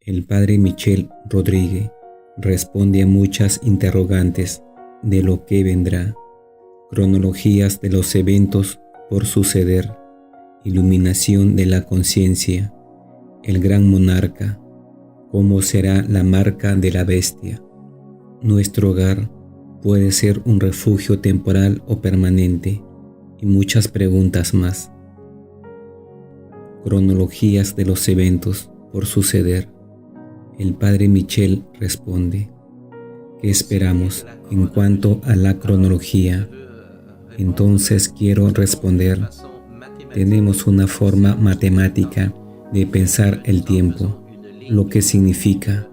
El padre Michel Rodríguez responde a muchas interrogantes de lo que vendrá, cronologías de los eventos por suceder, iluminación de la conciencia, el gran monarca, cómo será la marca de la bestia. Nuestro hogar puede ser un refugio temporal o permanente, y muchas preguntas más. Cronologías de los eventos por suceder. El padre Michel responde: ¿qué esperamos en cuanto a la cronología? Entonces quiero responder: tenemos una forma matemática de pensar el tiempo, lo que significa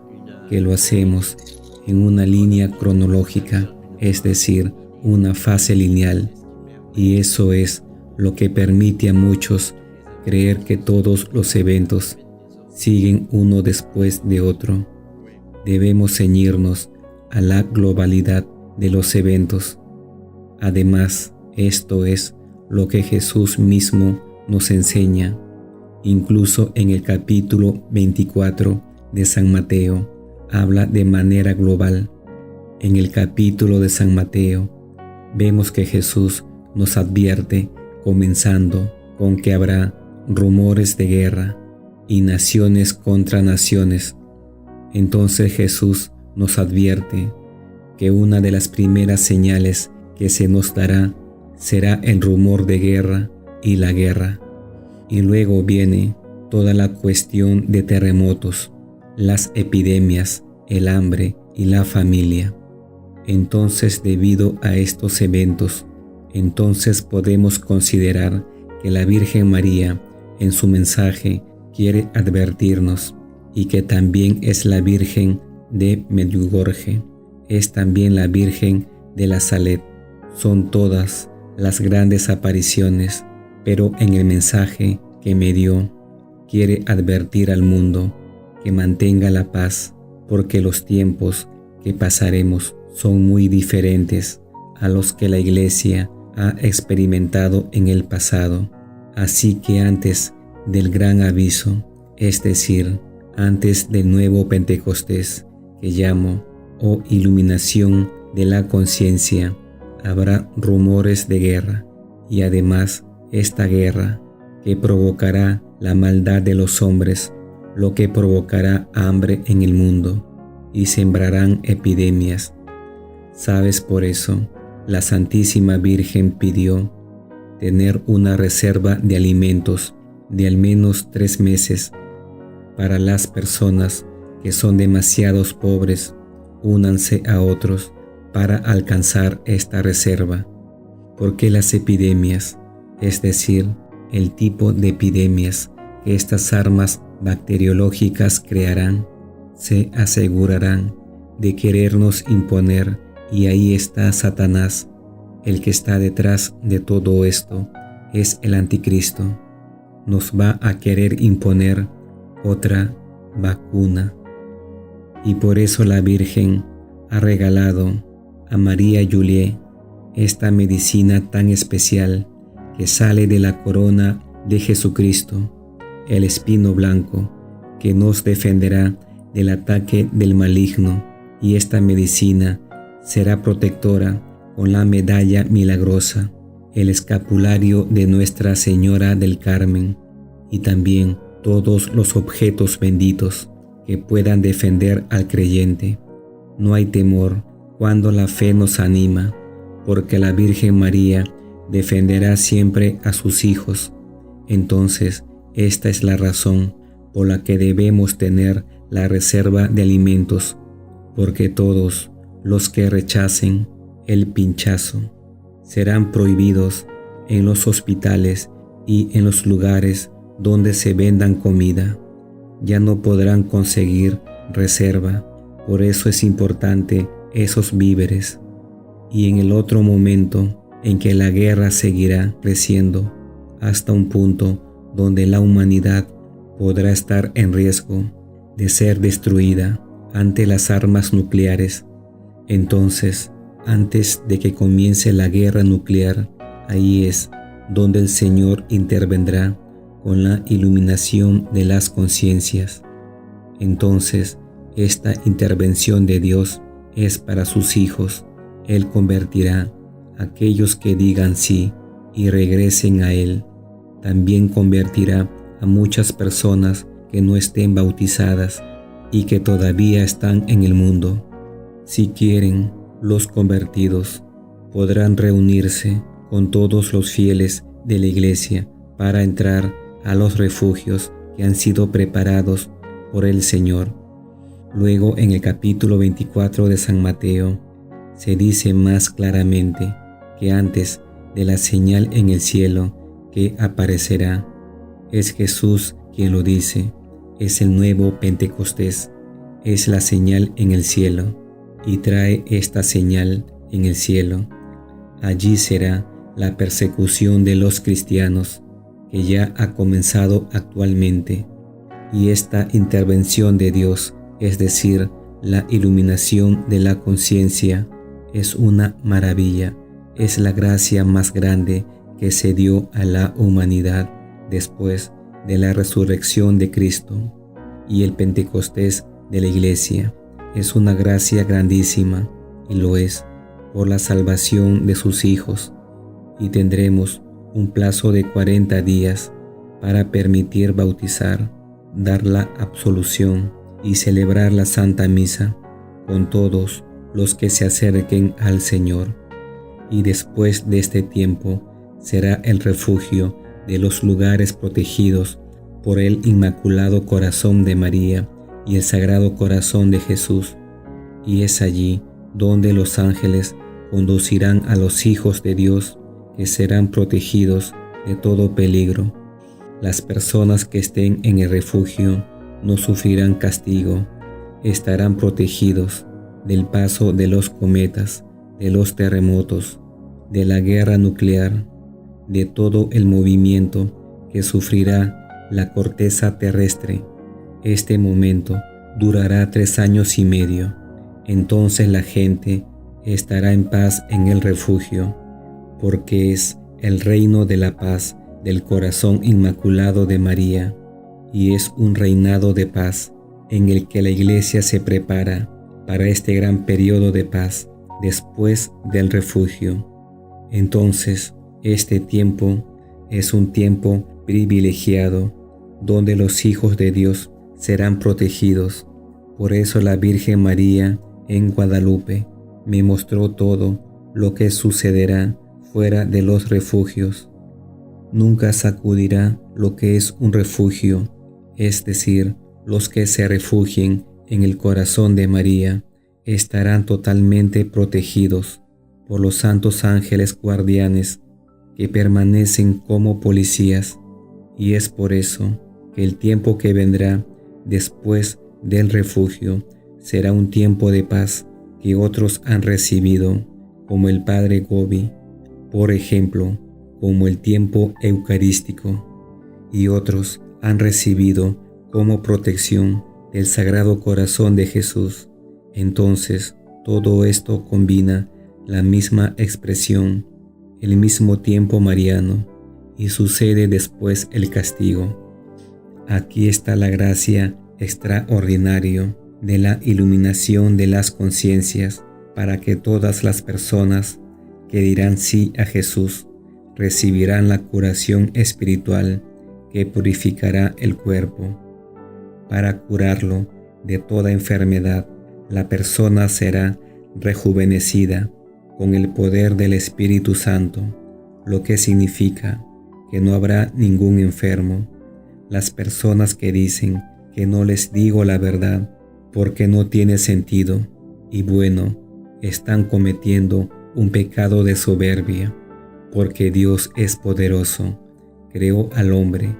que lo hacemos en una línea cronológica, es decir, una fase lineal, y eso es lo que permite a muchos creer que todos los eventos siguen uno después de otro. Debemos ceñirnos a la globalidad de los eventos. Además, esto es lo que Jesús mismo nos enseña, incluso en el capítulo 24 de San Mateo, habla de manera global. En el capítulo de San Mateo, vemos que Jesús nos advierte, comenzando con que habrá rumores de guerra y naciones contra naciones. Entonces Jesús nos advierte que una de las primeras señales que se nos dará será el rumor de guerra y la guerra. Y luego viene toda la cuestión de terremotos, las epidemias, el hambre y la familia. Entonces, debido a estos eventos, podemos considerar que la Virgen María, en su mensaje, quiere advertirnos, y que también es la Virgen de Medjugorje, es también la Virgen de la Salet. Son todas las grandes apariciones, pero en el mensaje que me dio, quiere advertir al mundo que mantenga la paz, porque los tiempos que pasaremos son muy diferentes a los que la Iglesia ha experimentado en el pasado. Así que antes del gran aviso, es decir, antes del nuevo Pentecostés, que llamo, o iluminación de la conciencia, habrá rumores de guerra, y además esta guerra, que provocará la maldad de los hombres, lo que provocará hambre en el mundo, y sembrarán epidemias. ¿Sabes? Por eso, la Santísima Virgen pidió tener una reserva de alimentos de al menos 3 meses. Para las personas que son demasiados pobres, únanse a otros para alcanzar esta reserva, porque las epidemias, es decir, el tipo de epidemias que estas armas bacteriológicas crearán, se asegurarán de querernos imponer, y ahí está Satanás. El que está detrás de todo esto es el anticristo. Nos va a querer imponer otra vacuna. Y por eso la Virgen ha regalado a María Juliet esta medicina tan especial que sale de la corona de Jesucristo, el espino blanco, que nos defenderá del ataque del maligno, y esta medicina será protectora con la medalla milagrosa, el escapulario de Nuestra Señora del Carmen, y también todos los objetos benditos que puedan defender al creyente. No hay temor cuando la fe nos anima, porque la Virgen María defenderá siempre a sus hijos. Entonces, esta es la razón por la que debemos tener la reserva de alimentos, porque todos los que rechacen el pinchazo serán prohibidos en los hospitales y en los lugares donde se vendan comida. Ya no podrán conseguir reserva, por eso es importante esos víveres. Y en el otro momento en que la guerra seguirá creciendo hasta un punto donde la humanidad podrá estar en riesgo de ser destruida ante las armas nucleares. Entonces, antes de que comience la guerra nuclear, ahí es donde el Señor intervendrá con la iluminación de las conciencias. Entonces, esta intervención de Dios es para sus hijos. Él convertirá a aquellos que digan sí y regresen a Él. También convertirá a muchas personas que no estén bautizadas y que todavía están en el mundo. Si quieren, los convertidos podrán reunirse con todos los fieles de la iglesia para entrar a los refugios que han sido preparados por el Señor. Luego, en el capítulo 24 de San Mateo, se dice más claramente que antes de la señal en el cielo que aparecerá, es Jesús quien lo dice, es el nuevo Pentecostés, es la señal en el cielo, y trae esta señal en el cielo. Allí será la persecución de los cristianos, que ya ha comenzado actualmente, y esta intervención de Dios, es decir, la iluminación de la conciencia, es una maravilla, es la gracia más grande que se dio a la humanidad después de la resurrección de Cristo, y el Pentecostés de la Iglesia es una gracia grandísima, y lo es por la salvación de sus hijos, y tendremos un plazo de 40 días para permitir bautizar, dar la absolución y celebrar la Santa Misa con todos los que se acerquen al Señor. Y después de este tiempo será el refugio de los lugares protegidos por el Inmaculado Corazón de María y el Sagrado Corazón de Jesús, y es allí donde los ángeles conducirán a los hijos de Dios, que serán protegidos de todo peligro. Las personas que estén en el refugio no sufrirán castigo, estarán protegidos del paso de los cometas, de los terremotos, de la guerra nuclear, de todo el movimiento que sufrirá la corteza terrestre. Este momento durará 3 años y medio. Entonces la gente estará en paz en el refugio, porque es el reino de la paz del corazón inmaculado de María, y es un reinado de paz en el que la Iglesia se prepara para este gran periodo de paz después del refugio. Entonces, este tiempo es un tiempo privilegiado donde los hijos de Dios serán protegidos. Por eso la Virgen María en Guadalupe me mostró todo lo que sucederá fuera de los refugios. Nunca sacudirá lo que es un refugio, es decir, los que se refugien en el corazón de María estarán totalmente protegidos por los santos ángeles guardianes que permanecen como policías, y es por eso que el tiempo que vendrá después del refugio será un tiempo de paz que otros han recibido, como el Padre Gobi, por ejemplo, como el tiempo eucarístico, y otros han recibido como protección del Sagrado Corazón de Jesús. Entonces, todo esto combina la misma expresión, el mismo tiempo mariano, y sucede después el castigo. Aquí está la gracia extraordinaria de la iluminación de las conciencias para que todas las personas que dirán sí a Jesús recibirán la curación espiritual que purificará el cuerpo. Para curarlo de toda enfermedad, la persona será rejuvenecida con el poder del Espíritu Santo, lo que significa que no habrá ningún enfermo. Las personas que dicen que no les digo la verdad porque no tiene sentido, y bueno, están cometiendo un pecado de soberbia, porque Dios es poderoso, creó al hombre.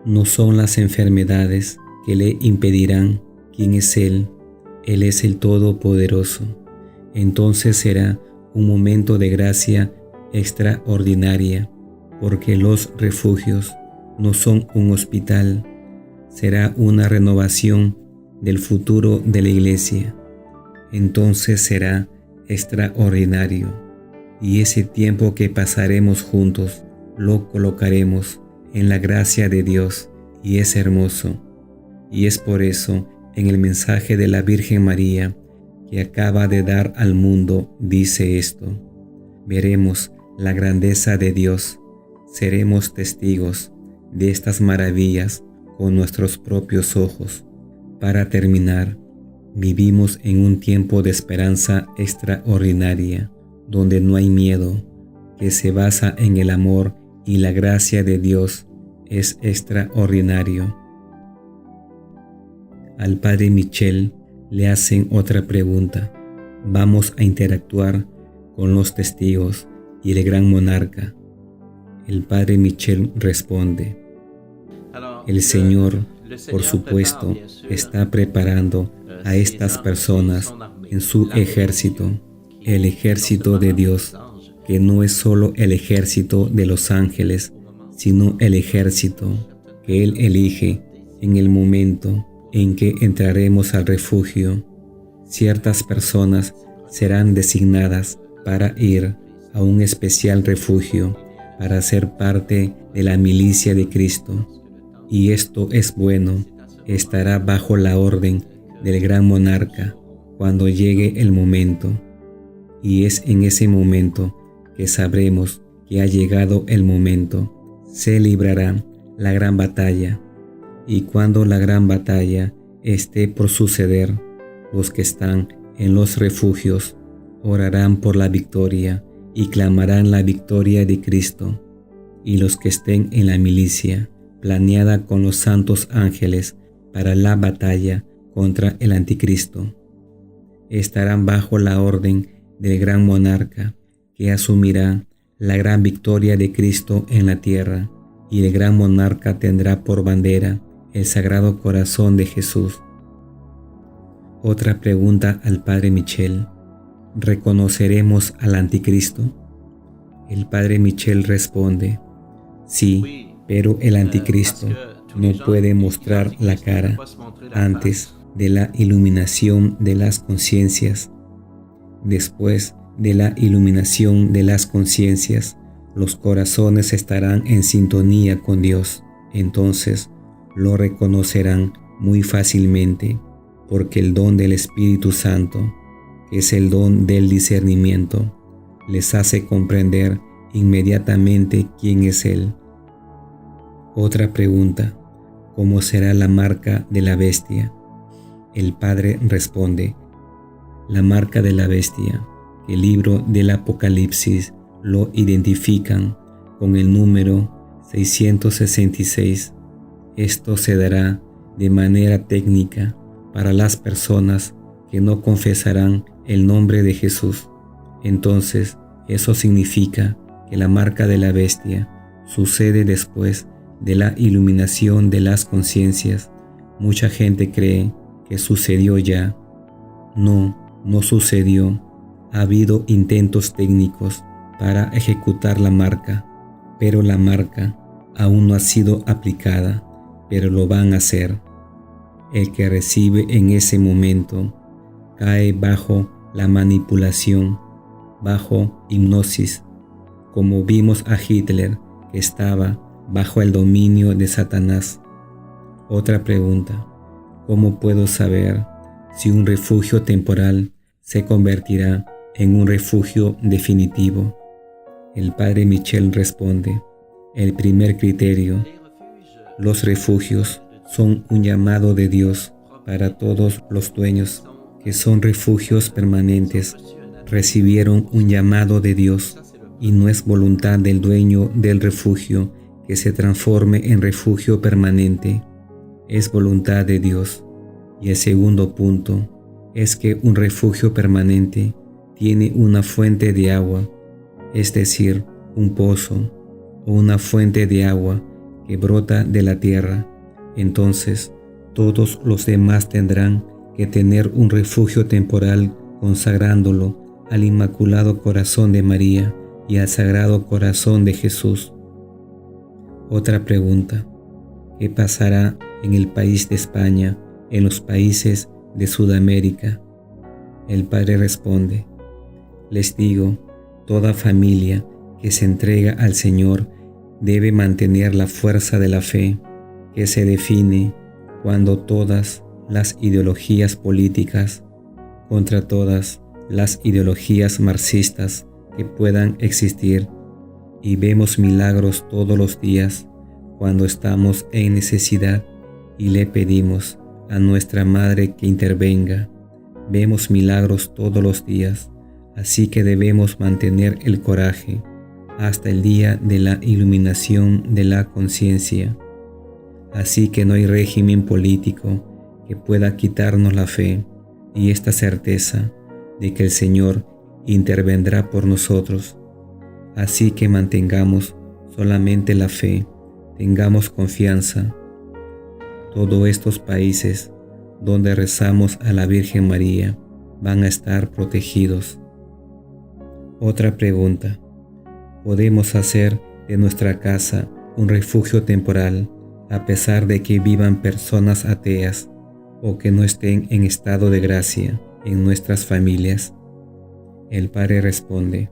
No son las enfermedades que le impedirán quién es Él. Él es el Todopoderoso. Entonces será un momento de gracia extraordinaria, porque los refugios no son un hospital, será una renovación del futuro de la Iglesia. Entonces será extraordinario, y ese tiempo que pasaremos juntos lo colocaremos en la gracia de Dios, y es hermoso. Y es por eso en el mensaje de la Virgen María que acaba de dar al mundo dice esto: veremos la grandeza de Dios, seremos testigos de estas maravillas con nuestros propios ojos. Para terminar, vivimos en un tiempo de esperanza extraordinaria, donde no hay miedo, que se basa en el amor y la gracia de Dios es extraordinario. Al padre Michel le hacen otra pregunta. Vamos a interactuar con los testigos y el gran monarca. El padre Michel responde: el Señor, por supuesto, está preparando a estas personas en su ejército, el ejército de Dios, que no es solo el ejército de los ángeles, sino el ejército que Él elige en el momento en que entraremos al refugio. Ciertas personas serán designadas para ir a un especial refugio para ser parte de la milicia de Cristo. Y esto es bueno, estará bajo la orden del gran monarca cuando llegue el momento. Y es en ese momento que sabremos que ha llegado el momento. Se librará la gran batalla. Y cuando la gran batalla esté por suceder, los que están en los refugios orarán por la victoria y clamarán la victoria de Cristo. Y los que estén en la milicia, planeada con los santos ángeles para la batalla contra el anticristo, estarán bajo la orden del gran monarca que asumirá la gran victoria de Cristo en la tierra, y el gran monarca tendrá por bandera el Sagrado Corazón de Jesús. Otra pregunta al padre Michel: ¿reconoceremos al anticristo? El padre Michel responde: sí, pero el anticristo no puede mostrar la cara antes de la iluminación de las conciencias. Después de la iluminación de las conciencias, los corazones estarán en sintonía con Dios. Entonces lo reconocerán muy fácilmente, porque el don del Espíritu Santo, que es el don del discernimiento, les hace comprender inmediatamente quién es Él. Otra pregunta: ¿cómo será la marca de la bestia? El padre responde: la marca de la bestia, que el libro del Apocalipsis lo identifican con el número 666. Esto se dará de manera técnica para las personas que no confesarán el nombre de Jesús. Entonces, eso significa que la marca de la bestia sucede después de la iluminación de las conciencias. Mucha gente cree que sucedió ya. No sucedió. Ha habido intentos técnicos para ejecutar la marca, pero la marca aún no ha sido aplicada, pero lo van a hacer. El que recibe en ese momento cae bajo la manipulación, bajo hipnosis, como vimos a Hitler, que estaba bajo el dominio de Satanás. Otra pregunta: ¿cómo puedo saber si un refugio temporal se convertirá en un refugio definitivo? El padre Michel responde: el primer criterio, los refugios son un llamado de Dios para todos los dueños que son refugios permanentes. Recibieron un llamado de Dios y no es voluntad del dueño del refugio que se transforme en refugio permanente. Es voluntad de Dios. Y el segundo punto es que un refugio permanente tiene una fuente de agua, es decir, un pozo o una fuente de agua que brota de la tierra. Entonces, todos los demás tendrán que tener un refugio temporal consagrándolo al Inmaculado Corazón de María y al Sagrado Corazón de Jesús. Otra pregunta: ¿qué pasará en el país de España, en los países de Sudamérica? El padre responde: les digo, toda familia que se entrega al Señor debe mantener la fuerza de la fe, que se define cuando todas las ideologías políticas, contra todas las ideologías marxistas que puedan existir, y vemos milagros todos los días cuando estamos en necesidad y le pedimos a nuestra Madre que intervenga. Vemos milagros todos los días, así que debemos mantener el coraje hasta el día de la iluminación de la conciencia. Así que no hay régimen político que pueda quitarnos la fe y esta certeza de que el Señor intervendrá por nosotros. Así que mantengamos solamente la fe, tengamos confianza. Todos estos países donde rezamos a la Virgen María van a estar protegidos. Otra pregunta: ¿podemos hacer de nuestra casa un refugio temporal a pesar de que vivan personas ateas o que no estén en estado de gracia en nuestras familias? El Padre responde: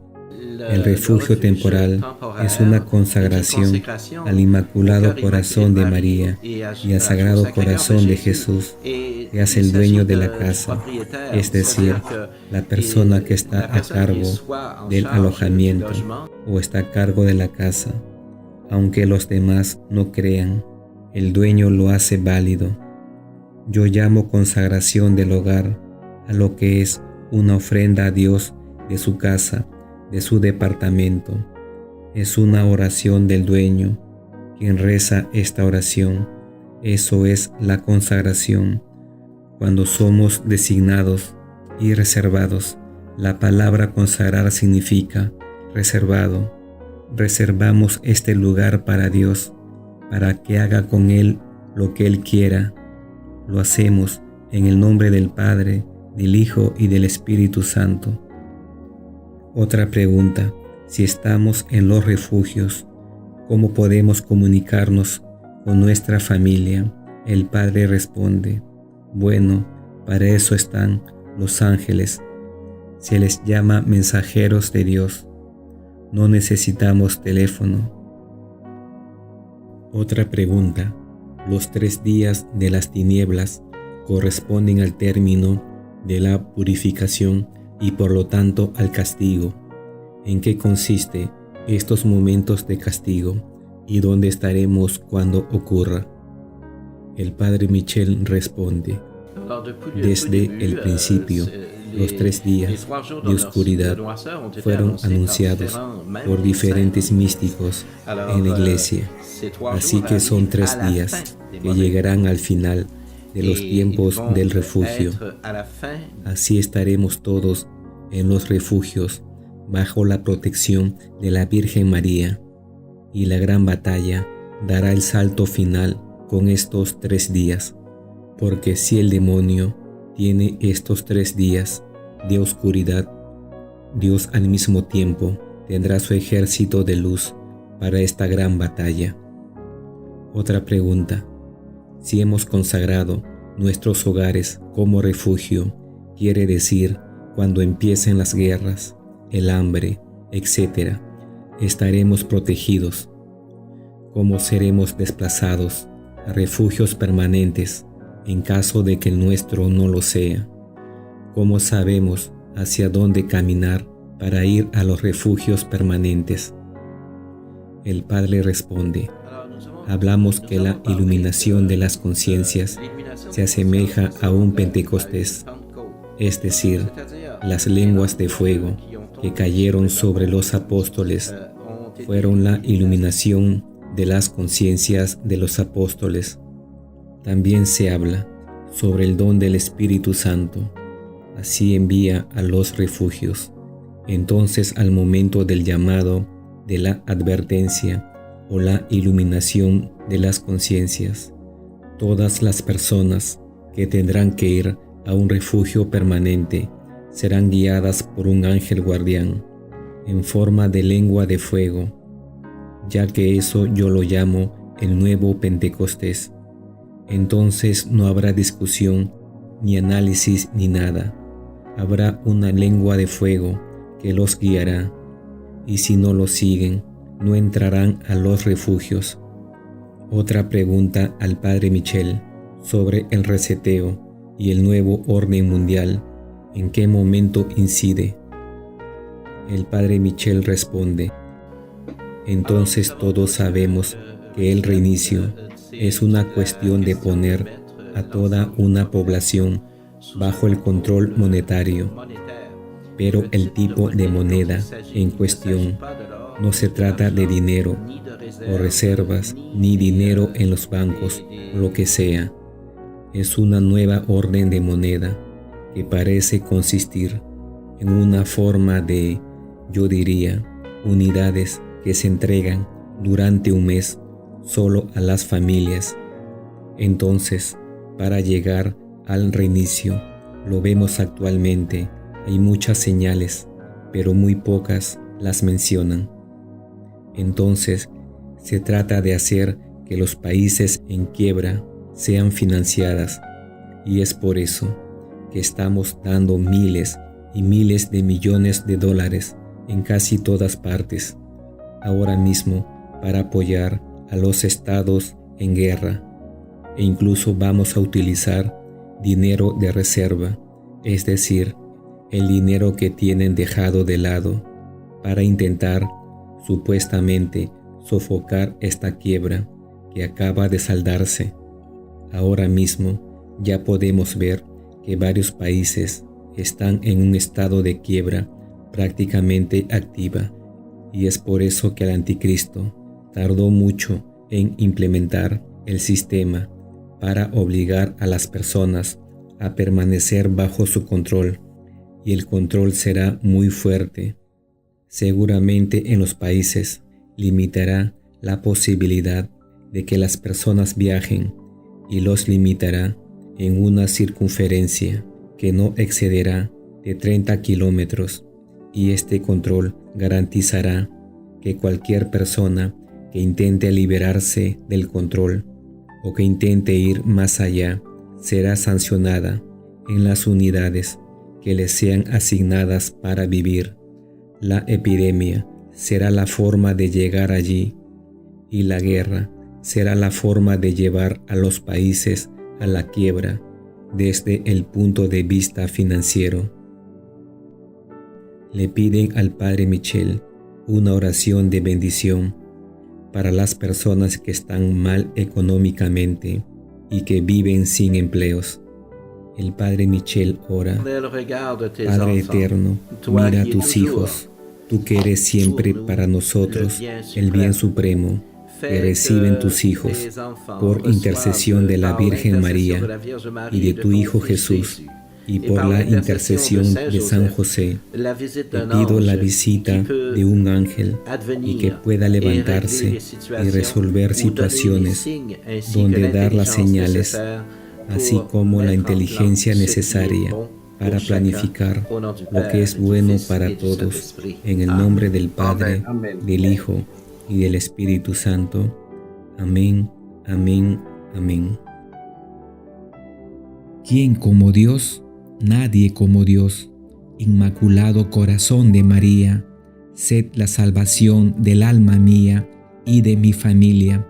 el refugio temporal es una consagración al Inmaculado Corazón de María y al Sagrado Corazón de Jesús, que es el dueño de la casa, es decir, la persona que está a cargo del alojamiento o está a cargo de la casa. Aunque los demás no crean, el dueño lo hace válido. Yo llamo consagración del hogar a lo que es una ofrenda a Dios de su casa, de su departamento. Es una oración del dueño. Quien reza esta oración, eso es la consagración. Cuando somos designados y reservados, la palabra consagrar significa reservado. Reservamos este lugar para Dios, para que haga con él lo que Él quiera. Lo hacemos en el nombre del Padre, del Hijo y del Espíritu Santo. Otra pregunta: si estamos en los refugios, ¿cómo podemos comunicarnos con nuestra familia? El Padre responde: bueno, para eso están los ángeles. Se les llama mensajeros de Dios. No necesitamos teléfono. Otra pregunta: los 3 días de las tinieblas corresponden al término de la purificación y por lo tanto al castigo. ¿En qué consiste estos momentos de castigo y dónde estaremos cuando ocurra? El Padre Michel responde: desde el principio, los 3 días de oscuridad fueron anunciados por diferentes místicos en la Iglesia. Así que son 3 días que llegarán al final de los tiempos del refugio. Así estaremos todos en los refugios bajo la protección de la Virgen María, y la gran batalla dará el salto final con estos 3 días, porque si el demonio tiene estos 3 días de oscuridad, Dios al mismo tiempo tendrá su ejército de luz para esta gran batalla. Otra pregunta: si hemos consagrado nuestros hogares como refugio, quiere decir, cuando empiecen las guerras, el hambre, etc., estaremos protegidos. ¿Cómo seremos desplazados a refugios permanentes en caso de que el nuestro no lo sea? ¿Cómo sabemos hacia dónde caminar para ir a los refugios permanentes? El Padre responde: hablamos que la iluminación de las conciencias se asemeja a un Pentecostés, es decir, las lenguas de fuego que cayeron sobre los apóstoles fueron la iluminación de las conciencias de los apóstoles. También se habla sobre el don del Espíritu Santo. Así envía a los refugios. Entonces, al momento del llamado, de la advertencia o la iluminación de las conciencias, todas las personas que tendrán que ir a un refugio permanente serán guiadas por un ángel guardián en forma de lengua de fuego, ya que eso yo lo llamo el nuevo Pentecostés. Entonces no habrá discusión, ni análisis, ni nada. Habrá una lengua de fuego que los guiará, y si no lo siguen, no entrarán a los refugios. Otra pregunta al Padre Michel sobre el reseteo ¿Y el nuevo orden mundial en qué momento incide? El padre Michel responde: entonces todos sabemos que el reinicio es una cuestión de poner a toda una población bajo el control monetario. Pero el tipo de moneda en cuestión no se trata de dinero o reservas, ni dinero en los bancos o lo que sea. Es una nueva orden de moneda que parece consistir en una forma de, yo diría, unidades que se entregan durante un mes solo a las familias. Entonces, para llegar al reinicio, lo vemos actualmente, hay muchas señales, pero muy pocas las mencionan. Entonces, se trata de hacer que los países en quiebra sean financiadas, y es por eso que estamos dando miles y miles de millones de dólares en casi todas partes, ahora mismo para apoyar a los estados en guerra, e incluso vamos a utilizar dinero de reserva, es decir, el dinero que tienen dejado de lado para intentar supuestamente sofocar esta quiebra que acaba de saldarse. Ahora mismo ya podemos ver que varios países están en un estado de quiebra prácticamente activa, y es por eso que el anticristo tardó mucho en implementar el sistema para obligar a las personas a permanecer bajo su control, y el control será muy fuerte. Seguramente en los países limitará la posibilidad de que las personas viajen y los limitará en una circunferencia que no excederá de 30 kilómetros, y este control garantizará que cualquier persona que intente liberarse del control o que intente ir más allá será sancionada en las unidades que les sean asignadas para vivir. La epidemia será la forma de llegar allí, y la guerra será la forma de llevar a los países a la quiebra desde el punto de vista financiero. Le piden al padre Michel una oración de bendición para las personas que están mal económicamente y que viven sin empleos. El padre Michel ora: Padre eterno, mira a tus hijos, tú que eres siempre para nosotros el bien supremo, que reciben tus hijos por intercesión de la Virgen María y de tu Hijo Jesús, y por la intercesión de San José. Te pido la visita de un ángel y que pueda levantarse y resolver situaciones donde dar las señales, así como la inteligencia necesaria para planificar lo que es bueno para todos. En el nombre del Padre, del Hijo y del Espíritu Santo. Amén, amén, amén. ¿Quién como Dios? Nadie como Dios. Inmaculado corazón de María, sed la salvación del alma mía y de mi familia.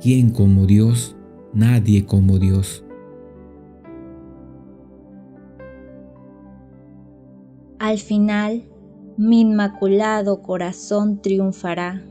¿Quién como Dios? Nadie como Dios. Al final, mi inmaculado corazón triunfará.